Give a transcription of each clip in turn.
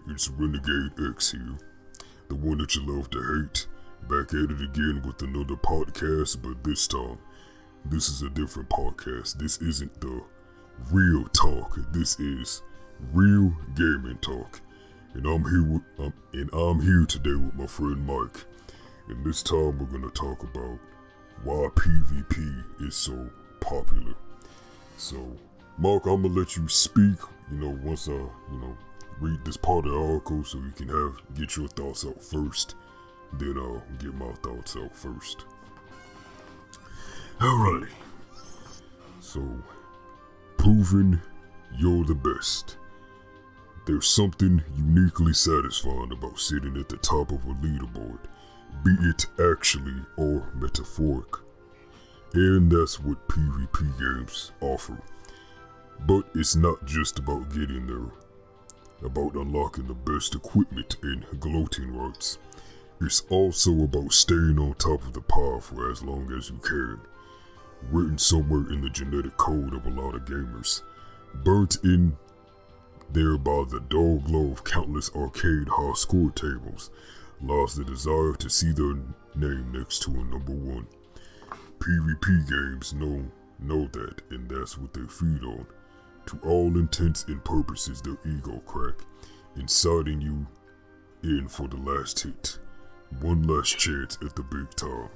it's Renegade X here, the one that you love to hate, back at it again with another podcast, but this time, this is a different podcast. This isn't the real talk, this is real gaming talk, and I'm here today with my friend Mike, and this time we're gonna talk about why PvP is so popular. So, Mark, I'm gonna let you speak, once I, read this part of the article so you can get your thoughts out first. Then I'll get my thoughts out first. Alrighty. So, proving you're the best. There's something uniquely satisfying about sitting at the top of a leaderboard, be it actually or metaphoric. And that's what PvP games offer. But it's not just about getting there, about unlocking the best equipment and gloating rights. It's also about staying on top of the pile for as long as you can. Written somewhere in the genetic code of a lot of gamers. Burnt in there by the dull glow of countless arcade high score tables lies the desire to see their name next to a number one. PvP games know that, and that's what they feed on. To all intents and purposes, their ego crack, inciting you in for the last hit. One last chance at the big time.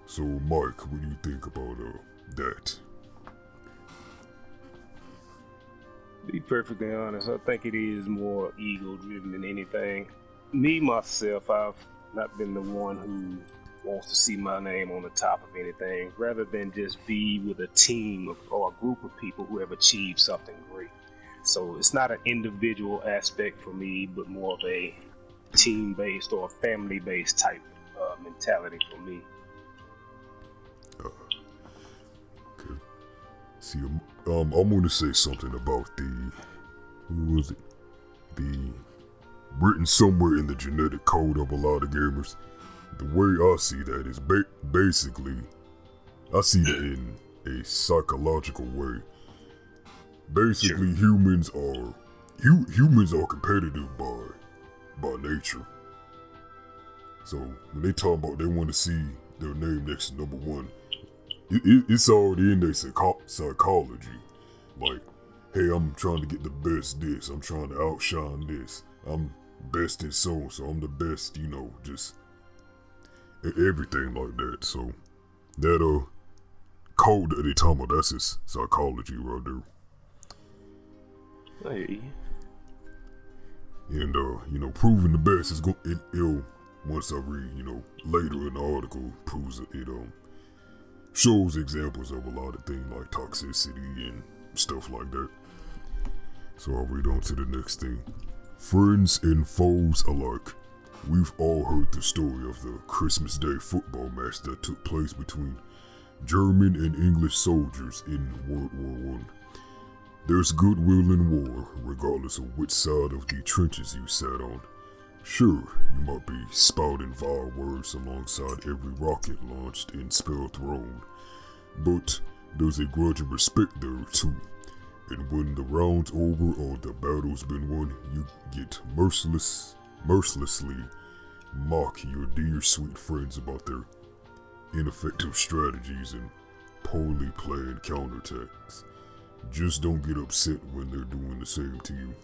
So, Mike, what do you think about that? To be perfectly honest, I think it is more ego-driven than anything. Me, myself, I've not been the one who wants to see my name on the top of anything, rather than just be with a team or a group of people who have achieved something great. So it's not an individual aspect for me, but more of a team-based or family-based type mentality for me. Okay. See, I'm going to say something about the written somewhere in the genetic code of a lot of gamers. The way I see that is basically, I see that in a psychological way. Basically, sure. humans are competitive by nature. So when they talk about they want to see their name next to number one, it's already in their psychology. Like, hey, I'm trying to get the best this. I'm trying to outshine this. I'm best in so I'm the best. Just everything like that. So that code that they talking about, that's his psychology right there. Hey. And proving the best is it'll once I read, later in the article, proves it shows examples of a lot of things like toxicity and stuff like that. So I'll read on to the next thing. Friends and foes alike. We've all heard the story of the Christmas Day football match that took place between German and English soldiers in World War I. There's goodwill in war, regardless of which side of the trenches you sat on. Sure, you might be spouting vile words alongside every rocket launched and spell thrown, but there's a grudge of respect there too. And when the round's over or the battle's been won, you get mercilessly mock your dear sweet friends about their ineffective strategies and poorly planned counterattacks. Just don't get upset when they're doing the same to you.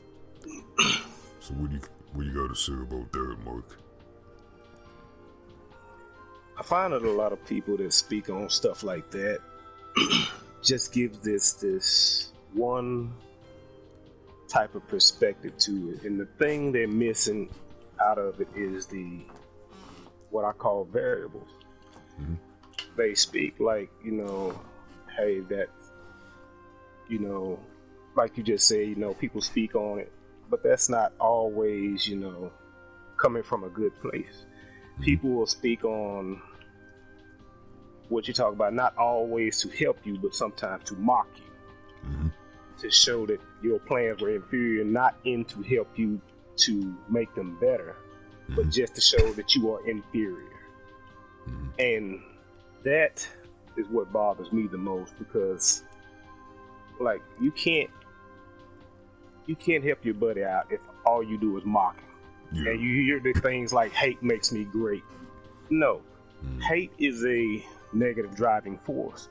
So what do you got to say about that, Mark? I find that a lot of people that speak on stuff like that just gives this one type of perspective to it, and the thing they're missing out of it is what I call variables. Mm-hmm. They speak like, hey, that, like you just say, people speak on it, but that's not always, coming from a good place. Mm-hmm. People will speak on what you talk about, not always to help you, but sometimes to mock you. Mm-hmm. To show that your plans were inferior, not in to help you to make them better, mm-hmm. but just to show that you are inferior. Mm-hmm. And that is what bothers me the most, because like you can't You can't help your buddy out if all you do is mock him. Yeah. And you hear the things like hate makes me great. No. Hate is a negative driving force.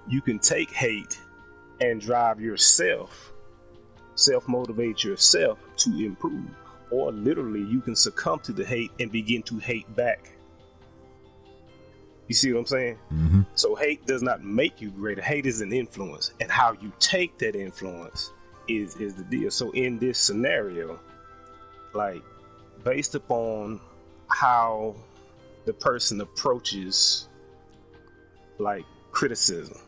You can take hate and drive yourself, self-motivate yourself to improve. Or literally, you can succumb to the hate and begin to hate back. You see what I'm saying? Mm-hmm. So hate does not make you greater. Hate is an influence. And how you take that influence is the deal. So in this scenario, like, based upon how the person approaches, like, criticism,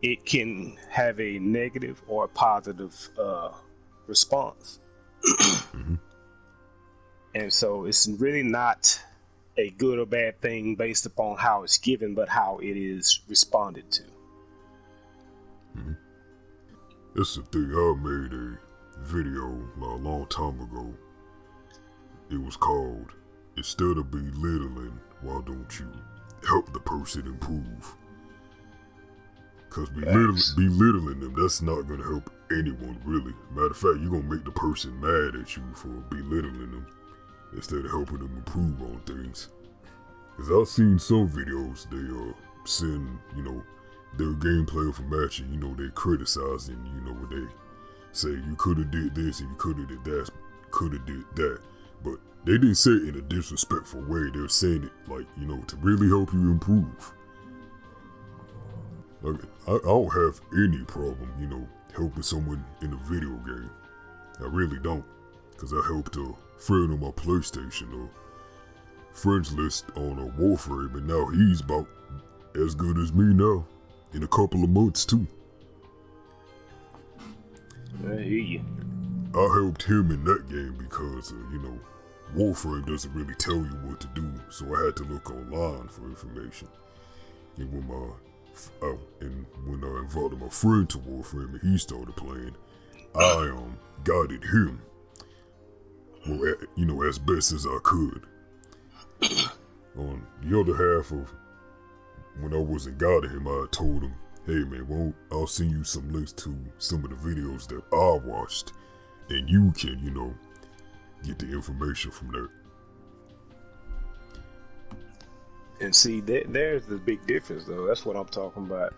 it can have a negative or a positive response. And so it's really not a good or bad thing based upon how it's given, but how it is responded to. That's the thing. I made a video a long time ago. It was called, "Instead of belittling, why don't you help the person improve?" Because belittling them, that's not going to help anyone, really. Matter of fact, you're going to make the person mad at you for belittling them instead of helping them improve on things. Because I've seen some videos, they send, their gameplay of a match, and, they criticize, and, they say, you could have did this, and you could have did that, could have did that. But they didn't say it in a disrespectful way. They're saying it, like, to really help you improve. Like, I don't have any problem, helping someone in a video game. I really don't. Because I helped a friend on my PlayStation or friends list on a Warframe, and now he's about as good as me now. In a couple of months, too. I hear you. I helped him in that game because, Warframe doesn't really tell you what to do, so I had to look online for information. And when I invited my friend to Warframe and he started playing, I guided him, as best as I could. On the other half of when I wasn't guiding him, I told him, hey man, I'll send you some links to some of the videos that I watched, and you can, get the information from there. And see, there's the big difference, though. That's what I'm talking about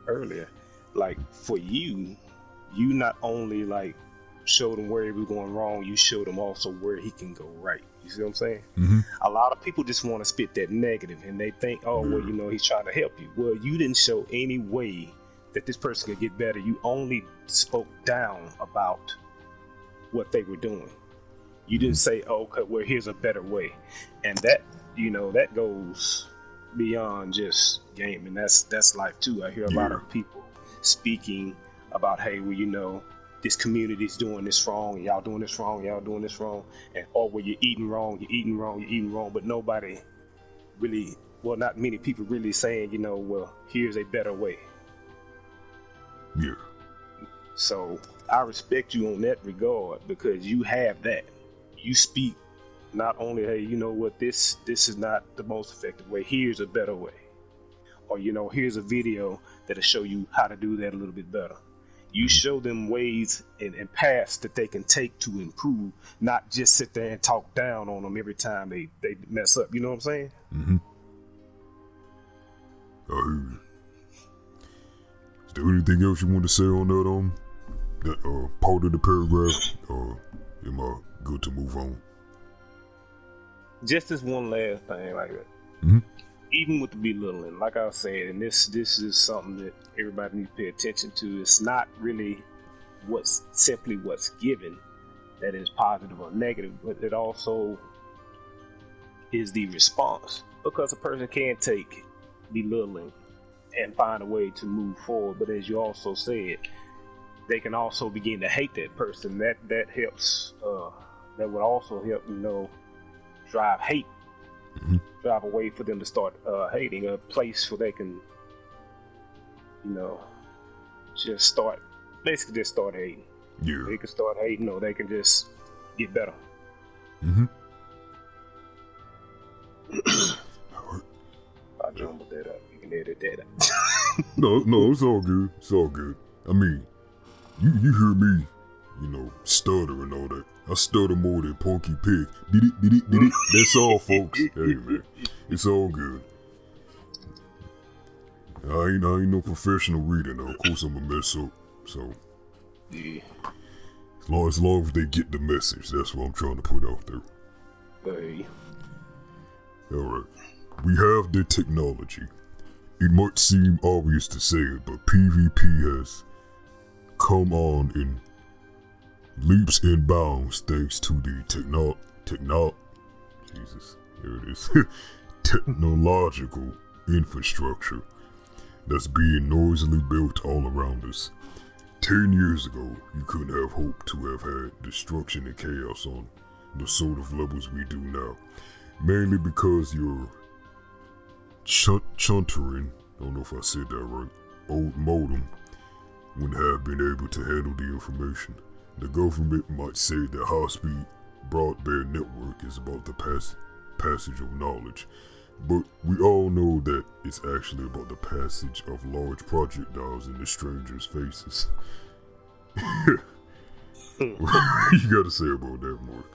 earlier. Like, for you not only, like, showed him where he was going wrong, you showed him also where he can go right. You see what I'm saying? Mm-hmm. A lot of people just want to spit that negative, and they think, he's trying to help you. Well, you didn't show any way that this person could get better. You only spoke down about what they were doing. You didn't say, okay, well, here's a better way. And that, that goes beyond just gaming. That's life too. I hear a lot of people speaking about, hey, well, this community's doing this wrong, y'all doing this wrong, and you're eating wrong, but nobody really, well, not many people really saying, well, here's a better way. Yeah. So I respect you on that regard, because you have that. You speak not only, hey, this is not the most effective way, here's a better way. Or, here's a video that'll show you how to do that a little bit better. You show them ways and paths that they can take to improve, not just sit there and talk down on them every time they mess up. You know what I'm saying? Mm-hmm. I hear you. Is there anything else you want to say on that part of the paragraph? Or am I good to move on? Just this one last thing, like that. Mm-hmm. Even with the belittling, like I said, and this is something that everybody needs to pay attention to. It's not really what's given that is positive or negative, but it also is the response. Because a person can take belittling and find a way to move forward, but as you also said, they can also begin to hate that person. That helps. That would also help, drive hate. Mm-hmm. Drive a way for them to start hating, a place where they can, just start hating. Yeah. They can start hating, or they can just get better. Mm-hmm. I jumbled that up. You can edit that out. No, it's all good. It's all good. I mean, You hear me, stutter and all that. I stutter more than Punky Pig. Did it. That's all, folks. Hey, man. It's all good. I ain't no professional reader now. Of course I'm a mess up. So, Yeah. as long as they get the message, that's what I'm trying to put out there. Hey. Alright. We have the technology. It might seem obvious to say it, but PvP has come on in leaps and bounds thanks to the technological infrastructure that's being noisily built all around us. 10 years ago, you couldn't have hoped to have had destruction and chaos on the sort of levels we do now. Mainly because your chuntering, I don't know if I said that right, old modem wouldn't have been able to handle the information. The government might say that high-speed broadband network is about the passage of knowledge, but we all know that it's actually about the passage of large projectiles into strangers' faces. What you gotta say about that, Mark?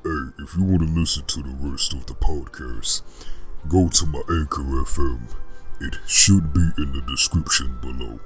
Hey, if you want to listen to the rest of the podcast, go to my Anchor FM. It should be in the description below.